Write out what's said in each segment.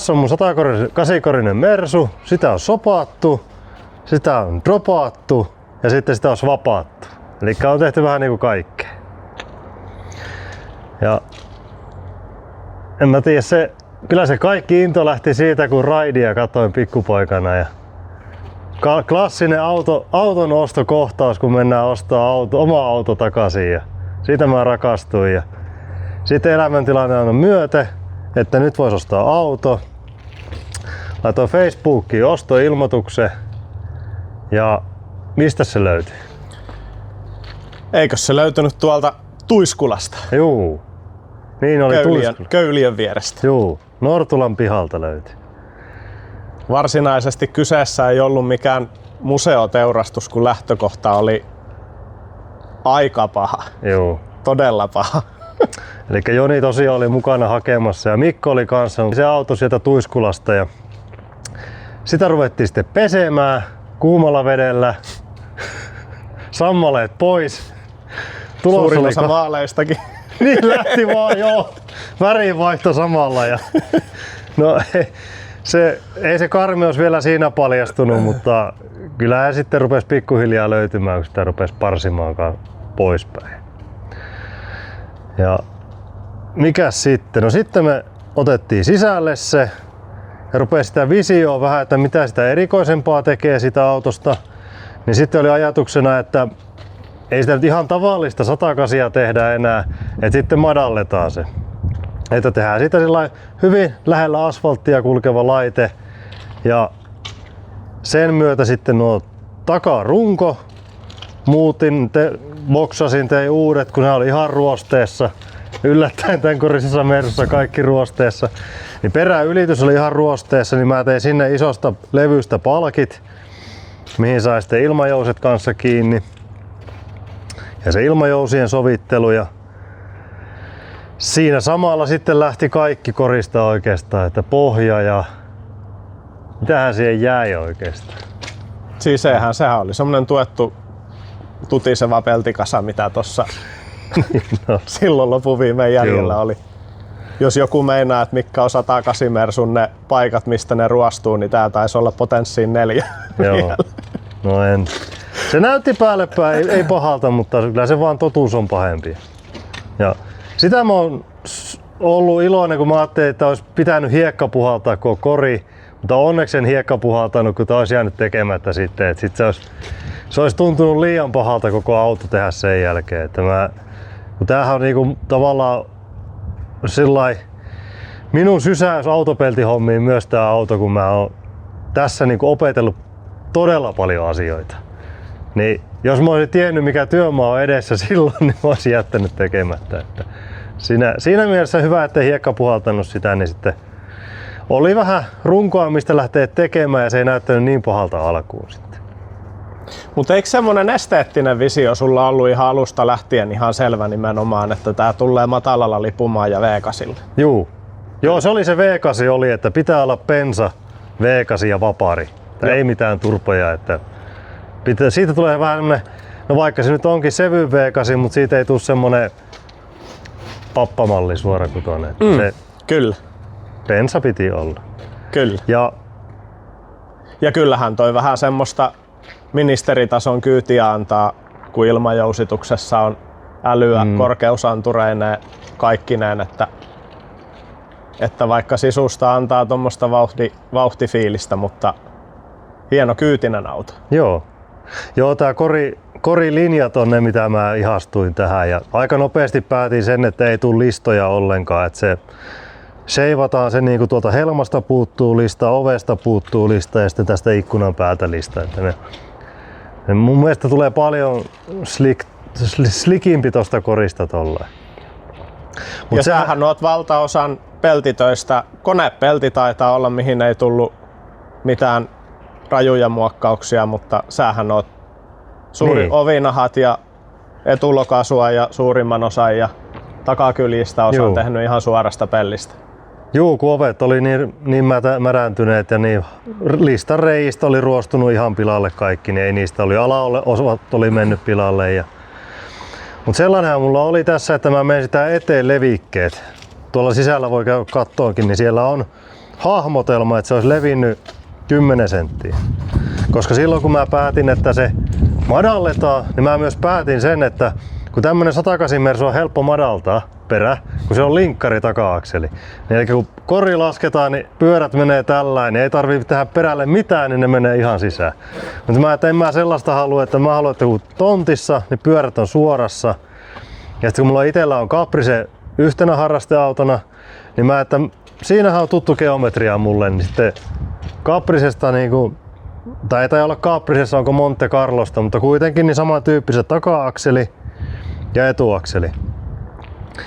tässä on mun 108-korinen Mersu, sitä on sopaattu, sitä on dropaattu ja sitten sitä on swapaattu. Eli on tehty vähän niinku kaikkea. Ja en mä tiedä, kyllä se kaikki into lähti siitä, kun raidia katoin pikkupoikana. Ja klassinen auton ostokohtaus, kun mennään ostaa oma auto takaisin. Ja siitä mä rakastuin. Ja sitten elämäntilanne on myöte, että nyt vois ostaa auto. Laitoin Facebookiin ostoilmoituksen. Ja mistä se löytyi? Eikö se löytynyt tuolta Tuiskulasta? Juu. Niin oli Köyliön vierestä. Juu. Nortulan pihalta löytyi. Varsinaisesti kyseessä ei ollut mikään museoteurastus, kun lähtökohta oli aika paha. Juu. Todella paha. Eli Joni tosiaan oli mukana hakemassa ja Mikko oli kanssa. Se auto sieltä Tuiskulasta ja sitä ruvettiin sitten pesemään kuumalla vedellä. Sammaleet pois. Suurin osa maaleistakin. Niin lähti vaan, joo. Värinvaihto samalla. Ja no ei se karmeus vielä siinä paljastunut, mutta kyllähän sitten rupesi pikkuhiljaa löytymään, kun sitä rupesi parsimaan poispäin. Ja mikäs sitten? No sitten me otettiin sisälle se ja rupesi sitä visioa vähän, että mitä sitä erikoisempaa tekee sitä autosta. Niin sitten oli ajatuksena, että ei sitä nyt ihan tavallista 108 tehdä enää, että sitten madalletaan se. Että tehdään siitä hyvin lähellä asfalttia kulkeva laite ja sen myötä sitten nuo takarunko muutin, boksasin, tein uudet, kun ne oli ihan ruosteessa. Yllättäen tämän korisessa Mersussa kaikki ruosteessa. Niin peräylitys oli ihan ruosteessa, niin mä tein sinne isosta levystä palkit, mihin sai sitten ilmajouset kanssa kiinni. Ja se ilmajousien sovittelu ja siinä samalla sitten lähti kaikki korista oikeastaan, että pohja ja mitähän siihen jäi oikeastaan. Siis sehän oli semmonen tuettu tutiseva peltikasa, mitä tossa no. Silloin lopun viimein jäljellä oli. Jos joku meinaa, että mitkä on 108 Mersun ne paikat, mistä ne ruostuu, niin tää taisi olla potenssiin 4. Joo. No en. Se näytti päälle päin, ei pahalta, mutta kyllä se vaan totuus on pahempi. Ja sitä mä oon ollut iloinen, kun mä ajattelin, että olisi pitänyt hiekka puhaltaa koko kori, mutta onneksi en hiekka puhaltanut, kun tämä olisi jäänyt tekemättä sitten. Että sit se olisi tuntunut liian pahalta koko auto tehdä sen jälkeen. Että tämähän on niinku tavallaan sillai minun sysäys autopeltihommiin myös tämä auto, kun mä oon tässä niinku opetellut todella paljon asioita. Niin jos mä olisin tiennyt, mikä työmaa on edessä silloin, niin mä olisin jättänyt tekemättä. Että siinä mielessä hyvä, ettei hiekka puhaltanut sitä, niin sitten oli vähän runkoa, mistä lähtee tekemään ja se ei näyttänyt niin pahalta alkuun sitten. Mutta eikö semmonen esteettinen visio sulla ollut ihan alusta lähtien ihan selvä nimenomaan, että tää tulee matalalla lipumaan ja V8? Joo, se oli se V8 oli, että pitää olla pensa, V8 ja vapari. Ei mitään turpoja, että siitä tulee vähän no vaikka se nyt onkin Sevy V8, mutta siitä ei tule semmonen pappamalli suorakutoinen. Kyllä. Bensa piti olla. Kyllä. Ja kyllähän toi vähän semmoista ministeritason kyytiä antaa, kun ilmajousituksessa on älyä korkeusantureineen kaikkineen, että vaikka sisusta antaa tuommoista vauhtifiilistä, mutta hieno kyytinen auto. Joo, tää korilinjat on ne, mitä mä ihastuin tähän ja aika nopeasti päätin sen, että ei tule listoja ollenkaan, että se seivataan se niinku tuolta helmasta puuttuu lista, ovesta puuttuu lista ja sitten tästä ikkunan päältä lista, että ne mun mielestä tulee paljon slikimpi tosta korista tolleen. Ja sähän oot valtaosan peltitöistä, konepelti taitaa olla, mihin ei tullut mitään rajuja muokkauksia, mutta sähän oot ovinahat ja etulokasua ja suurimman osan ja takakyljistä osan tehnyt ihan suorasta pellistä. Juu, kun ovet oli niin märäntyneet ja niin listan reistä oli ruostunut ihan pilalle kaikki, niin ei niistä oli alaosat oli mennyt pilalle. Mutta sellainenhan mulla oli tässä, että mä menen sitä eteen levikkeet. Tuolla sisällä voi käydä kattoonkin, niin siellä on hahmotelma, että se olisi levinnyt 10 senttiä. Koska silloin kun mä päätin, että se madalletaan, niin mä myös päätin sen, että kun tämmönen 108 Mersu on helppo madaltaa perä, kun se on linkkari taka-akseli. Niin eli kun kori lasketaan, niin pyörät menee tällainen, niin ei tarvitse tehdä perälle mitään, niin ne menee ihan sisään. Mutta en mä sellaista halua, että mä haluan, että kun tontissa, niin pyörät on suorassa. Ja sitten kun mulla itsellä on Caprice yhtenä harrasteautona, niin siinähän on tuttu geometria mulle, niin sitten Capricesta niinku, tai ei olla Capricessa, onko Monte Carlosta, mutta kuitenkin niin samantyyppiset taka-akseli ja etuakseli.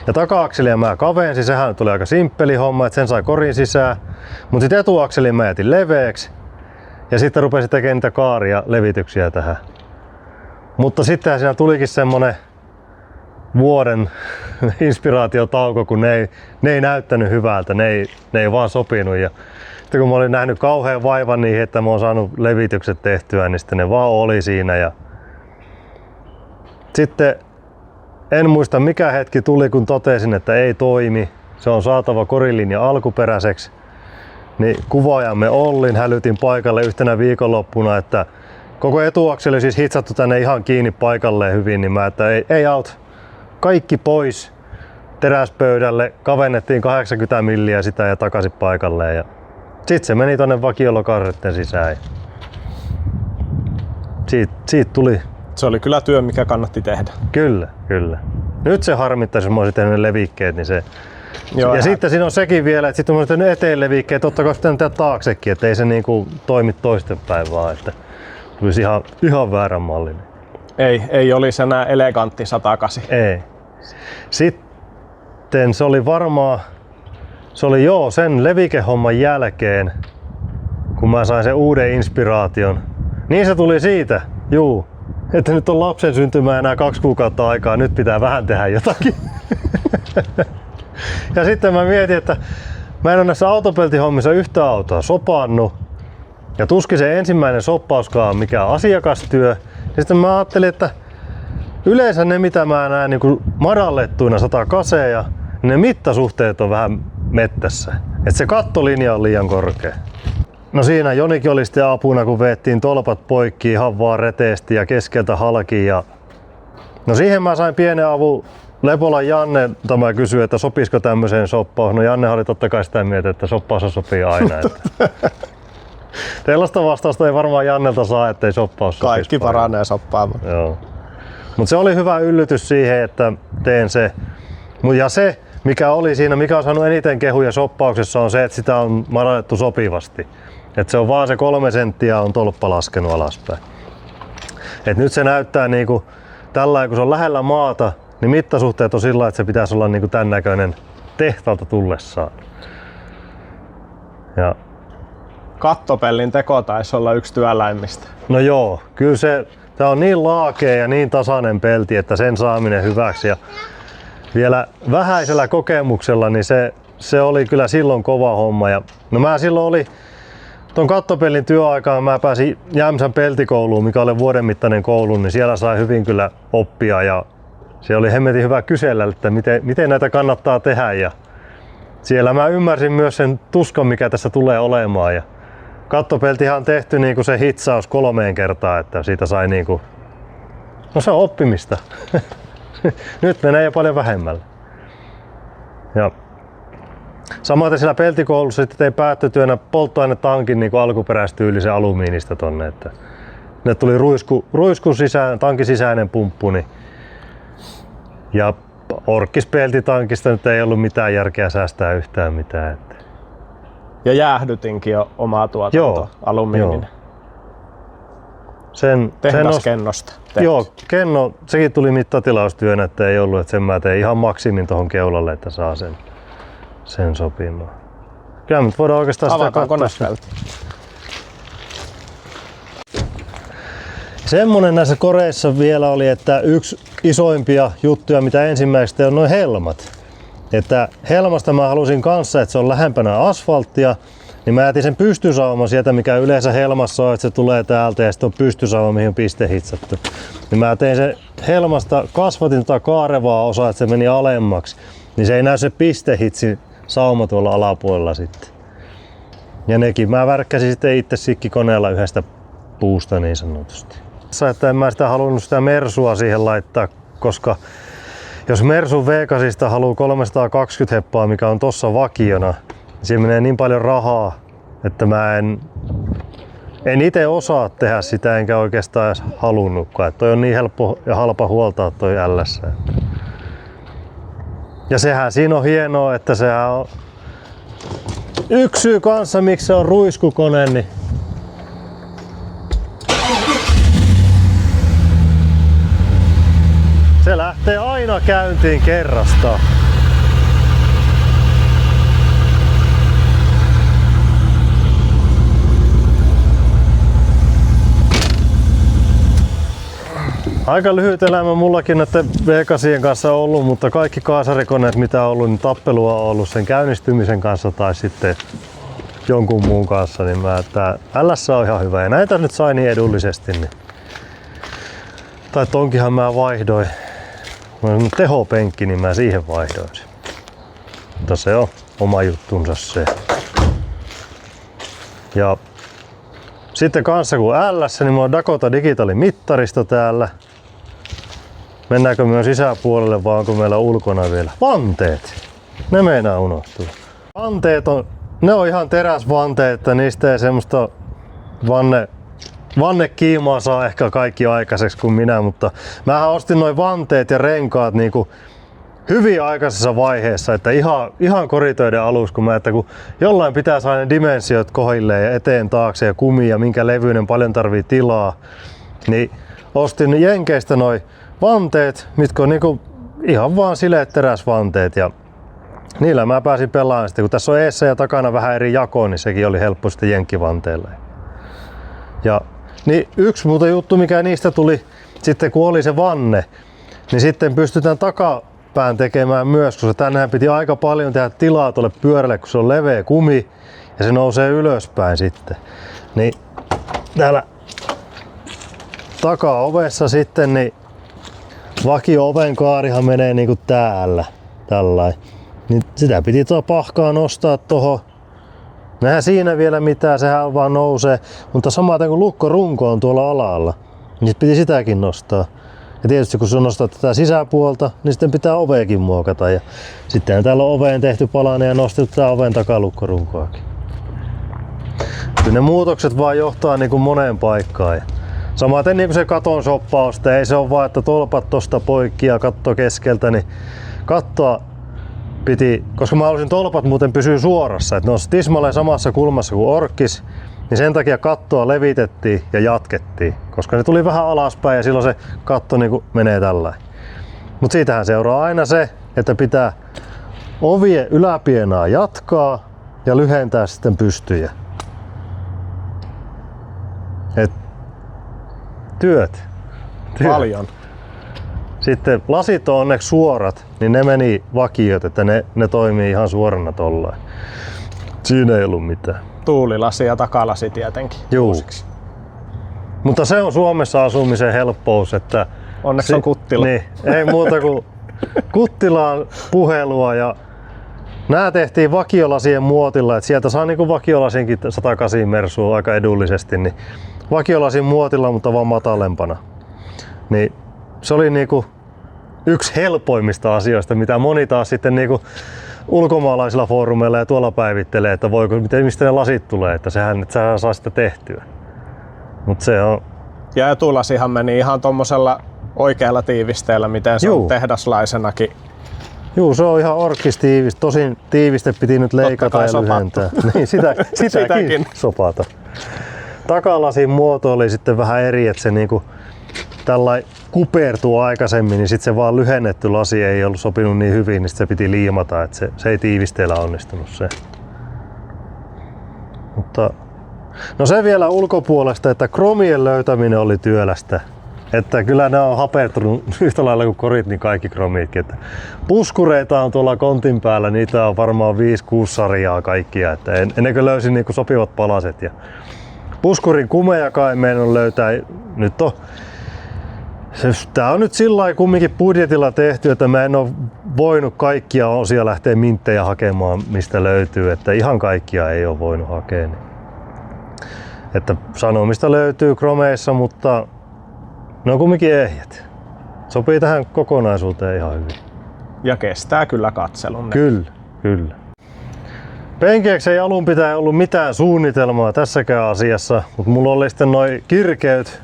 Ja taka-akselia mä kavensin, sehän tuli aika simppeli homma, että sen sai korin sisään. Mutta sitten etuakselin mä jätin leveäksi ja sitten rupesin tekemään niitä kaaria levityksiä tähän. Mutta sittenhän siinä tulikin semmonen vuoden inspiraatiotauko, kun ne ei näyttänyt hyvältä, ne ei vaan sopinut. Ja sitten kun mä olin nähnyt kauhean vaivan niihin, että mä oon saanut levitykset tehtyä, niin sitten ne vaan oli siinä. Ja sitten en muista mikä hetki tuli, kun totesin, että ei toimi. Se on saatava korilinja alkuperäiseksi. Niin kuvaajamme Ollin hälytin paikalle yhtenä viikonloppuna, että koko etuakseli siis hitsattu tänne ihan kiinni paikalleen hyvin, niin että ei auta. Kaikki pois teräspöydälle, kavennettiin 80 milliä sitä ja takaisin paikalleen. Ja sitten se meni tonne vakiolokarretten sisään. Siitä tuli. Se oli kyllä työ, mikä kannatti tehdä. Kyllä. Nyt se harmittaisi, jos mä olisin tehnyt ne levikkeet, niin se. Joo, ja sitten siinä on sekin vielä, että sitten mä olisin tehnyt eteen levikkeet, totta kai sitten tehdä taaksekin, että ei se niinku toimi toistenpäin vaan, että tulisi ihan väärän mallinen. Ei olisi enää elegantti 108. Ei. Sitten se oli varmaan, sen levikehomman jälkeen, kun mä sain sen uuden inspiraation. Niin se tuli siitä, että nyt on lapsen syntymää enää 2 kuukautta aikaa, nyt pitää vähän tehdä jotakin. Ja sitten mä mietin, että mä en ole näissä autopeltihommissa yhtä autoa sopannut. Ja tuskin se ensimmäinen soppauskaan mikä asiakastyö. Ja sitten mä ajattelin, että yleensä ne mitä mä näen niin madallettuina 108, niin ne mittasuhteet on vähän mettässä. Että se kattolinja on liian korkea. No siinä Jonikin oli sitten apuna, kun veettiin tolpat poikki ihan vaan reteesti ja keskeltä halki. No siihen mä sain pienen avun Lepolan Janne, mä kysyin, että sopisiko tämmöiseen soppaan. No Janne oli totta kai sitä mieltä, että soppaus sopii aina. Tällaista vastausta ei varmaan Jannelta saa, ettei soppaus sopisi. Kaikki paranee soppaamaan. Joo. Mutta se oli hyvä yllytys siihen, että teen se. Ja se, mikä oli siinä, mikä on saanut eniten kehuja soppauksessa, on se, että sitä on madallettu sopivasti. Että se on vaan se 3 senttiä on tolppa laskenut alaspäin. Et nyt se näyttää niinku tällä, kun se on lähellä maata, niin mittasuhteet on sillä, että se pitäisi olla niinku tän näköinen tehtaalta tullessaan. Ja kattopellin teko taisi olla yksi työläimmistä. No joo, kyllä tää on niin laakea ja niin tasainen pelti, että sen saaminen hyväksi. Ja vielä vähäisellä kokemuksella, niin se oli kyllä silloin kova homma. Ja no mä silloin oli ton kattopellin työaikaan, mä pääsin Jämsän peltikouluun, mikä oli vuoden mittainen koulu, niin siellä sai hyvin kyllä oppia. Ja se oli hemmetin hyvä kysellä, että miten näitä kannattaa tehdä. Ja siellä mä ymmärsin myös sen tuskan, mikä tässä tulee olemaan. Ja kattopeltihan on tehty niinku se hitsaus 3 kertaa, että siitä sai niinku. No se on oppimista. Nyt menee jo paljon vähemmällä. Ja samaten siellä peltikoulussa sitten tein päättötyönä polttoainetankin niinku alkuperäistyylisen alumiinista tonne, että ne tuli ruiskun sisään, tankin sisäinen pumppu. Niin. Ja orkkispeltitankista nyt ei ollut mitään järkeä säästää yhtään mitään. Että. Ja jäähdytinkin jo omaa tuotantoa alumiininen. Tehdaskennosta. Joo, kenno, sekin tuli mittatilaustyönä, että ei ollut, että sen mä tein ihan maksimin tohon keulalle, että saa sen sopimaan. Kyllä nyt voidaan oikeastaan sitä katsoa. Semmonen näissä koreissa vielä oli, että yksi isoimpia juttuja, mitä ensimmäiseksi on noin helmat. Että helmasta mä halusin kanssa, että se on lähempänä asfalttia, niin mä jätin sen pystysauman sieltä, mikä yleensä helmassa on, että se tulee täältä ja sitten on pystysauma, mihin on piste hitsattu. Niin mä tein sen helmasta, kasvatin kaarevaa osaa, että se meni alemmaksi, niin se ei näy se pistehitsi sauma tuolla alapuolella sitten. Ja nekin mä värkkäsin sitten itse sikkikoneella yhdestä puusta niin sanotusti. Että en mä sitä halunnut sitä Mersua siihen laittaa, koska jos Mersun V8 haluaa 320 heppaa, mikä on tossa vakiona, niin siinä menee niin paljon rahaa, että mä en itse osaa tehdä sitä enkä oikeastaan edes halunnutkaan. Että toi on niin helppo ja halpa huoltaa toi LS. Ja sehän siinä on hienoa, että sehän on yksi syy kanssa, miksi se on ruiskukone, niin se lähtee aina käyntiin kerrasta. Aika lyhyt elämä mullakin näiden V8 kanssa on ollut, mutta kaikki kaasarikoneet mitä on ollut, niin tappelua on ollut sen käynnistymisen kanssa tai sitten jonkun muun kanssa, niin tää LS on ihan hyvä. Ja näitä nyt sai niin edullisesti, niin tai tonkinhan mä vaihdoin. Mulla on tehopenkki, niin mä siihen vaihdoin. Mutta se on oma juttunsa se. Ja sitten kanssa kun LS, niin mulla on Dakota Digitalin mittaristo täällä. Mennäänkö myös sisäpuolelle vai onko meillä ulkona vielä? Vanteet! Ne meinaa unohtua. Vanteet ne on ihan teräsvanteet, että niistä ei semmoista vannekiimaa saa ehkä kaikki aikaiseksi kuin minä, mutta mähän ostin noin vanteet ja renkaat niinku hyvin aikaisessa vaiheessa, että ihan koritöiden alussa, kun jollain pitää saada ne dimensiot kohdilleen ja eteen taakse ja kumia, minkä levyinen paljon tarvii tilaa, niin ostin Jenkeistä noin vanteet, mitkä on niinku ihan vaan sileet teräsvanteet ja niillä mä pääsin pelaamaan sitten, kun tässä on eessä ja takana vähän eri jako, niin sekin oli helppo sitten jenkkivanteella. Ja niin yksi muuta juttu, mikä niistä tuli sitten kun oli se vanne, niin sitten pystytään takapään tekemään myös, koska tännehän piti aika paljon tehdä tilaa tuolle pyörälle, kun se on leveä kumi ja se nousee ylöspäin sitten. Niin täällä takaovessa sitten niin vakio-oven kaarihan menee niinku täällä, tällainen. Niin sitä piti tuo pahkaa nostaa tohon. Nähdään siinä vielä mitään, sehän vaan nousee, mutta samaten kuin lukkorunko on tuolla alalla, niin piti sitäkin nostaa. Ja tietysti kun sun nostaa tätä sisäpuolta, niin sitten pitää oveekin muokata. Ja sitten täällä on oveen tehty palanen ja nostettu tää oven takalukkorunkoakin. Kyllä ne muutokset vaan johtaa niin kuin moneen paikkaan. Ja samaten niin kuin se katon shoppaus, ei se ole vaan, että tolpat tosta poikki ja katto keskeltä, niin kattoa piti, koska mä halusin tolpat muuten pysyä suorassa, että ne on tismalleen samassa kulmassa kuin orkkis, niin sen takia kattoa levitettiin ja jatkettiin, koska ne tuli vähän alaspäin ja silloin se katto niin menee tällä. Mutta siitähän seuraa aina se, että pitää ovien yläpienaa jatkaa ja lyhentää sitten pystyjä. Et työt. Paljon. Sitten lasit on onneksi suorat, niin ne meni vakiot, että ne toimii ihan suorana tollain. Siinä ei ollut mitään. Tuulilasi ja takalasi tietenkin. Juu. Mutta se on Suomessa asumisen helppous, että onneksi on Kuttila. Niin, ei muuta kuin Kuttilaan puhelua ja nää tehtiin vakiolasien muotilla, että sieltä saa niinku vakiolasinkin 108 Mersua aika edullisesti, niin vakiolasin muotilla, mutta vaan matalempana. Niin se oli niinku yksi helpoimmista asioista, mitä moni taas sitten niinku ulkomaalaisilla foorumeilla ja tuolla päivittelee, että mistä ne lasit tulee, että sehän et sä saa sitä tehtyä. But se on. Ja etulasihan meni ihan tommosella oikealla tiivisteellä, miten se on tehdaslaisenakin. Juu, se on ihan orkkistiivistä. Tosin tiiviste piti nyt leikata ja lyhentää. Niin, sitäkin sopata. Takalasin muoto oli sitten vähän eri, että se niinku tällainen kupertuu aikaisemmin, niin sitten se vaan lyhennetty lasi ei ollut sopinut niin hyvin, niin se piti liimata, että se ei tiivisteellä onnistunut se. Mutta no se vielä ulkopuolesta, että kromien löytäminen oli työlästä. Että kyllä nämä on hapertunut yhtä lailla kuin korit, niin kaikki kromiitkin. Että puskureita on tuolla kontin päällä, niitä on varmaan 5-6 sarjaa kaikkia. Että ennen kuin löysin niin kuin sopivat palaset. Ja puskurin kumejakaan en löytää. Nyt on, tää on nyt sillä lailla kumminkin budjetilla tehty, että mä en ole voinut kaikkia osia lähteä minttejä hakemaan mistä löytyy, että ihan kaikkia ei ole voinut hakea. Että sanomista löytyy kromeissa, mutta ne on kumminkin ehjät. Sopii tähän kokonaisuuteen ihan hyvin. Ja kestää kyllä katselun. Kyllä. Penkeeksi ei alun pitäen ollut mitään suunnitelmaa tässäkään asiassa, mutta mulla oli sitten noi kirkeyt,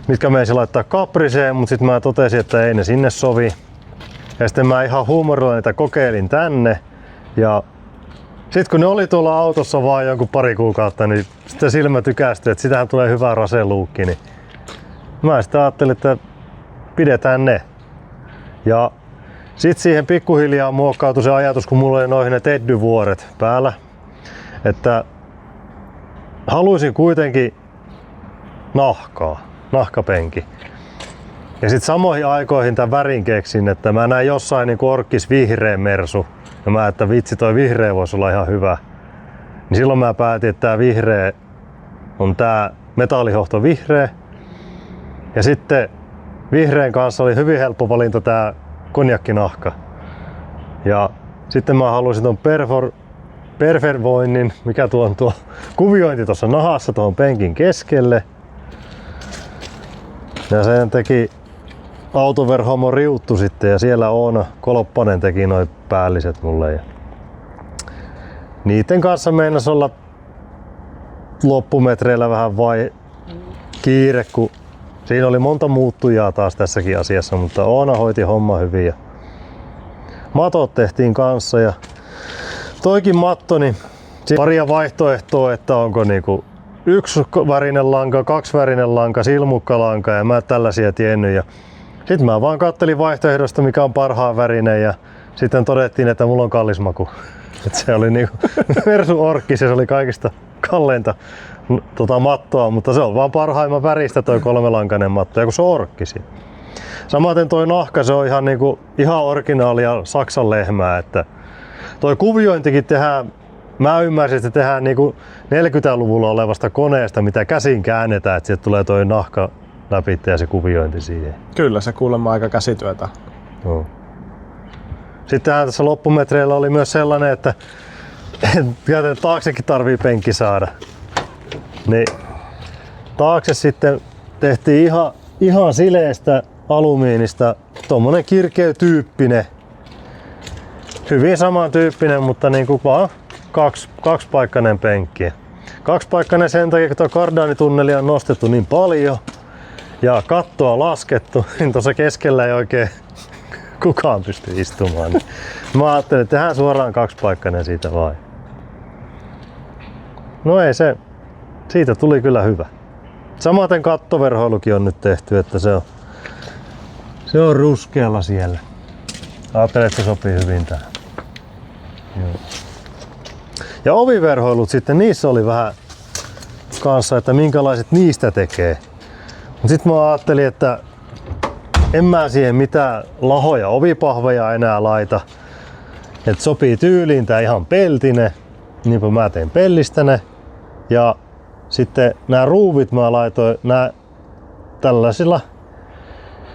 mitkä meisi laittaa kapriseen, mutta sitten mä totesin, että ei ne sinne sovi. Ja sitten mä ihan huumorilla niitä kokeilin tänne. Ja sitten kun ne oli tuolla autossa vaan jonkun pari kuukautta, niin sitten silmä tykästyi, että sitähän tulee hyvä raseluukki. Niin mä sitten ajattelin, että pidetään ne. Ja sitten siihen pikkuhiljaa muokkautui se ajatus, kun mulla oli noihin ne teddyvuoret päällä, että haluaisin kuitenkin nahkapenki. Ja sitten samoihin aikoihin tämän värin keksin, että mä näin jossain niin orkkis vihreä mersu. Ja mä että vitsi, toi vihreä voisi olla ihan hyvä. Niin silloin mä päätin, että tää vihreä on tää metallihohto vihreä. Ja sitten vihreän kanssa oli hyvin helppo valinta tää konjakkinahka. Ja sitten mä halusin ton perforvoinnin, mikä tuo kuviointi tuossa nahassa tuohon penkin keskelle. Ja sen teki Autoverhomo Riuttu sitten ja siellä Oona Kolppanen teki noi päälliset mulle. Ja niiden kanssa meinasi olla loppumetreillä vähän kiire, kun siinä oli monta muuttujaa taas tässäkin asiassa, mutta Oona hoiti homma hyvin. Ja matot tehtiin kanssa ja toikin matto, niin paria vaihtoehtoa, että onko niinku yksi värinen lanka, kaksi värinen lanka, silmukkalanka ja mä tällaisia tiennyt. Ja sitten mä vaan kattelin vaihtoehdosta, mikä on parhaan värinen ja sitten todettiin, että mulla on kallis maku. Et se oli niinku Versu Orkkis ja se oli kaikista kalleinta mattoa, mutta se on vaan parhaimman väristä toi kolmelankainen matto ja kun se on orkkisi. Samaten toi nahka, se on ihan originaalia Saksan lehmää, että toi kuviointikin tehdään, mä ymmärsin, että tehdään niinku 40-luvulla olevasta koneesta, mitä käsin käännetään, että sieltä tulee toi nahka läpi ja se kuviointi siihen. Kyllä, se kuulemma aika käsityötä. No. Sittenhän tässä loppumetreillä oli myös sellainen, että taaksekin tarvii penkki saada. Niin taakse sitten tehtiin ihan sileestä alumiinista tommonen kirkeä-tyyppinen. Hyvin samantyyppinen, mutta niinku vaan kaksipaikkainen penkki. Kaksipaikkainen sen takia, kun tuo kardaanitunneli on nostettu niin paljon ja kattoa laskettu, niin tuossa keskellä ei oikein kukaan pysty istumaan. Mä ajattelin, että tehdään suoraan kaksipaikkainen siitä vai. No ei se, siitä tuli kyllä hyvä. Samaten kattoverhoilukin on nyt tehty, että se on ruskealla siellä. Ajattelin, että se sopii hyvin tähän. Joo. Ja oviverhoilut sitten, niissä oli vähän kanssa, että minkälaiset niistä tekee. Mut sit mä ajattelin, että en mä siihen mitään lahoja ovipahveja enää laita. Et sopii tyyliin tää ihan peltinen, niinpä mä tein pellistä ne. Ja sitten nämä ruuvit mä laitoin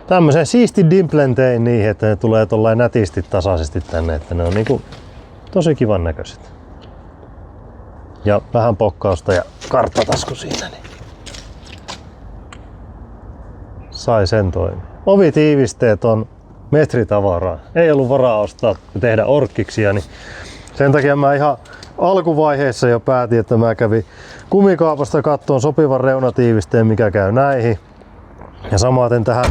tämmöisen siisti dimplen tein niihin, että ne tulee tollain nätisti tasaisesti tänne, että ne on niinku tosi kivan näköiset. Ja vähän pokkausta ja karttatasku siinä, niin sai sen toimia. Ovitiivisteet on metritavaraa. Ei ollut varaa ostaa ja tehdä orkkiksia, niin sen takia mä ihan alkuvaiheessa jo päätin, että mä kävin kumikaupasta kattoon sopivan reunatiivisteen, mikä käy näihin. Ja samaten tähän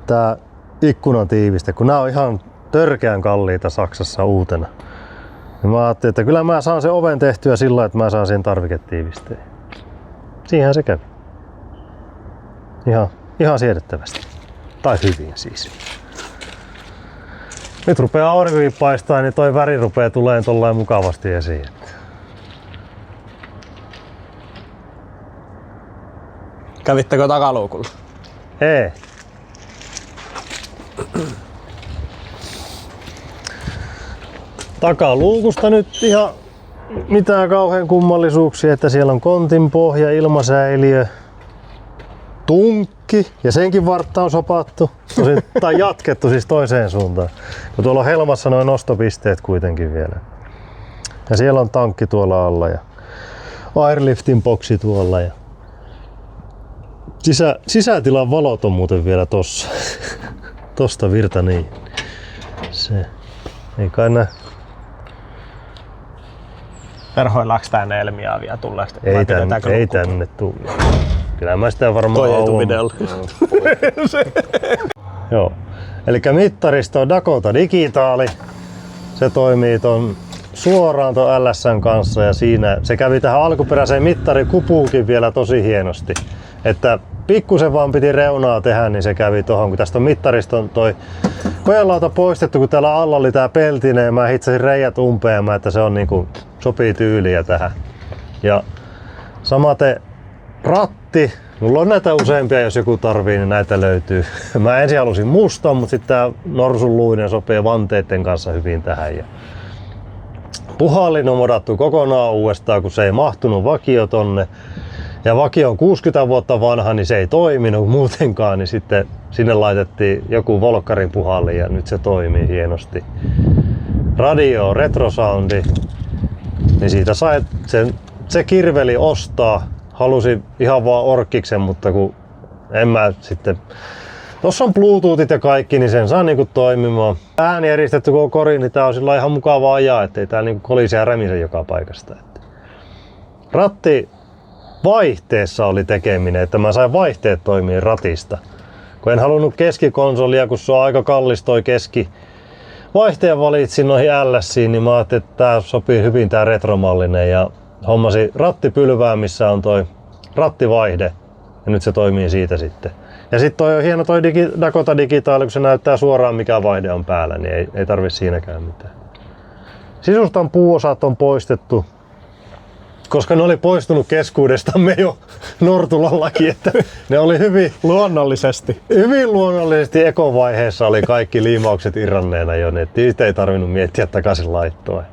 tää ikkunan tiiviste, kun nämä on ihan törkeän kalliita Saksassa uutena. Ja mä ajattelin, että kyllä mä saan sen oven tehtyä sillä, että mä saan siihen tarviketiivisteen. Siihen se kävi. Ihan siedettävästi. Tai hyvin siis. Nyt rupeaa aurinkokin paistaa, niin toi väri rupeaa tulemaan tollain mukavasti esiin. Kävittekö takaluukulla? Ei. Takaluukusta nyt ihan mitään kauhean kummallisuuksia, että siellä on kontin pohja, ilmasäiliö, tunkki ja senkin vartta on sopattu. Tai jatkettu siis toiseen suuntaan. Kun tuolla on helmassa noin nostopisteet kuitenkin vielä. Ja siellä on tankki tuolla alla ja airliftin boksi tuolla. Ja sisätilan valot on muuten vielä tossa. Tosta virta niin. Se. Ei kai nää. Verhoillaanko tänne Elmiaa vielä tulleesta? Ei tänne tule. Kyllä mä sitä varmaan Joo. Elikkä mittarista on Dakota Digitaali. Se toimii ton suoraan ton LS:n kanssa ja siinä se kävi tähän alkuperäiseen mittarikupuunkin vielä tosi hienosti. Että pikkusen vaan piti reunaa tehdä, niin se kävi tohon, kun tästä on mittarista on toi kojelauta poistettu, kun täällä alla oli tää peltinen ja mä hitsasin reijät umpeen, että se on niinku, sopii tyyliä tähän. Ja samaten ratti, mulla on näitä useampia, jos joku tarvii, niin näitä löytyy. Mä ensin halusin mustan, mutta sitten tää norsunluinen sopii vanteiden kanssa hyvin tähän. Ja puhallin on modattu kokonaan uudestaan, kun se ei mahtunut vakio tonne. Ja vakio on 60 vuotta vanha, niin se ei toiminut muutenkaan, niin sitten sinne laitettiin joku volkkarin puhallin ja nyt se toimii hienosti. Radio on retrosoundi, niin siitä sai se kirveli ostaa. Halusin ihan vaan orkkiksen, mutta kun en mä sitten. Tossa on bluetoothit ja kaikki, niin sen saa niinku toimimaan. Ääni eristetty koko koriin, niin tää on sillä ihan mukava ajaa, ettei tää niinku kolise ja rämise joka paikasta. Ratti vaihteessa oli tekeminen, että mä sain vaihteet toimia ratista. Kun en halunnut keskikonsolia, kun se on aika kallis toi keski. Vaihteen valitsin noihin LS:iin, niin mä ajattelin, että tää sopii hyvin tää retromallinen ja hommasin rattipylvää, missä on toi rattivaihde ja nyt se toimii siitä sitten. Ja sitten toi on hieno toi Dakota Digitaali, kun se näyttää suoraan mikä vaihde on päällä, niin ei tarvi siinäkään mitään. Sisustan puuosat on poistettu, koska ne oli poistunut keskuudestamme jo Nortulallakin, että ne oli hyvin luonnollisesti ekovaiheessa oli kaikki liimaukset irranneena jo, niin niitä ei tarvinnut miettiä takaisin laittoa.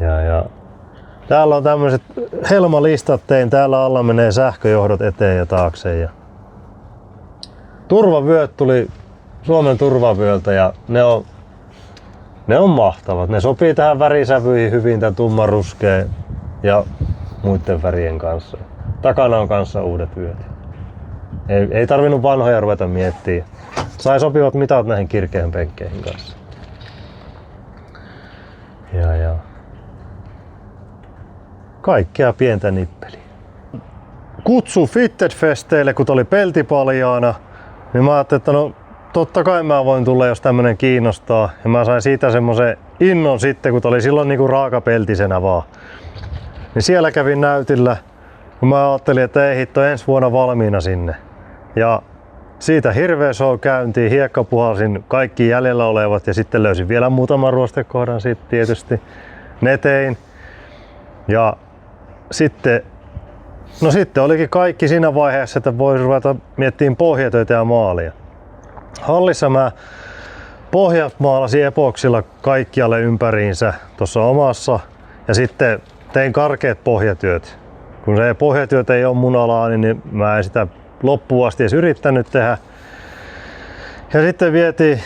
Ja täällä on tämmöiset helmalistat tein, täällä alla menee sähköjohdot eteen ja taakse. Ja turvavyöt tuli Suomen turvavyöltä ja ne on mahtavat. Ne sopii tähän värisävyihin hyvin, tän tummanruskeen ja muiden värien kanssa. Takana on kanssa uudet vyöt. Ei tarvinnut vanhoja ruveta miettiä. Sai sopivat mitat näihin kirkeen penkkeihin kanssa. Ja. Kaikkea pientä nippeliä. Kutsu Fitted-festeille, kun oli peltipaljaana, niin mä ajattelin, että no totta kai mä voin tulla, jos tämmönen kiinnostaa. Ja mä sain siitä semmosen innon sitten, kun oli silloin niinku raakapeltisenä vaan. Niin siellä kävin näytillä, kun mä ajattelin, että ei hitto, ensi vuonna valmiina sinne. Ja siitä hirveä show käyntiin, hiekka puhalsin kaikki jäljellä olevat ja sitten löysin vielä muutaman ruostekohdan siitä tietysti. Ne tein. Ja sitten olikin kaikki siinä vaiheessa, että voisi ruveta miettimään pohjatöitä ja maalia. Hallissa mä pohjat maalasin epoksilla kaikkialle ympäriinsä tuossa omassa ja sitten tein karkeat pohjatyöt. Kun se pohjatyöt ei ole mun alaa, niin mä en sitä loppuun asti edes yrittänyt tehdä. Ja sitten vietiin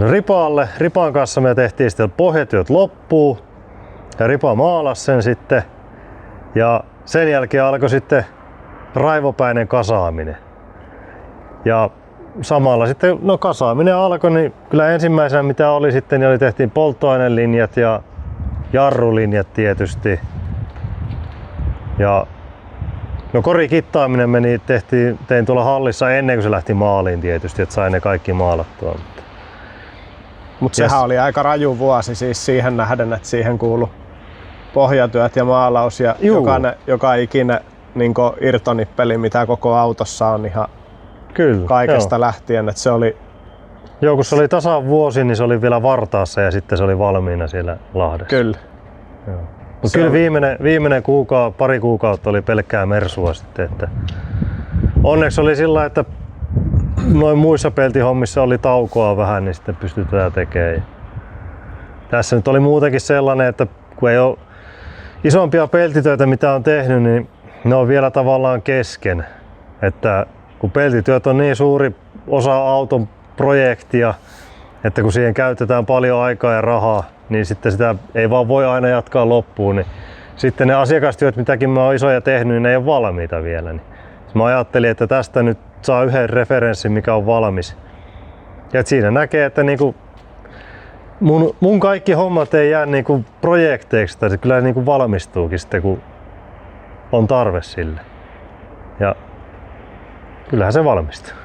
Ripaalle. Ripan kanssa me tehtiin sitten pohjatyöt loppuun ja Ripa maalasi sen sitten. Ja sen jälkeen alkoi sitten raivopäinen kasaaminen. Ja samalla sitten kasaaminen alkoi, niin kyllä ensimmäisenä mitä oli sitten, niin tehtiin polttoainelinjat ja jarrulinjat tietysti. Ja korikittaaminen tein tuolla hallissa ennen kuin se lähti maaliin tietysti, että sain ne kaikki maalattua. Mutta sehän oli aika raju vuosi siis siihen nähden, että siihen kuului pohjatyöt ja maalaus ja joka ikinen niin irtonippeli, mitä koko autossa on ihan kyllä, kaikesta lähtien. Että se oli. Joo, kun se oli tasan vuosi, niin se oli vielä Vartaassa ja sitten se oli valmiina siellä Lahdessa. Kyllä. Mutta kyllä viimeinen pari kuukautta oli pelkkää mersua sitten. Että onneksi oli sillä, että noin muissa peltihommissa oli taukoa vähän, niin sitten pystyi tätä tekemään. Tässä nyt oli muutenkin sellainen, että kun ei ole isompia peltitöitä mitä on tehnyt, niin ne on vielä tavallaan kesken. Että kun peltityöt on niin suuri osa auton projektia, että kun siihen käytetään paljon aikaa ja rahaa, niin sitten sitä ei vaan voi aina jatkaa loppuun. Niin sitten ne asiakastyöt, mitäkin mä oon isoja tehnyt, niin ne ei ole valmiita vielä. Niin mä ajattelin, että tästä nyt saa yhden referenssin, mikä on valmis. Ja siinä näkee, että niinku mun kaikki hommat ei jää niinku projekteiksi, tai se kyllä niinku valmistuukin sitten, kun on tarve sille. Ja kyllähän se valmistuu.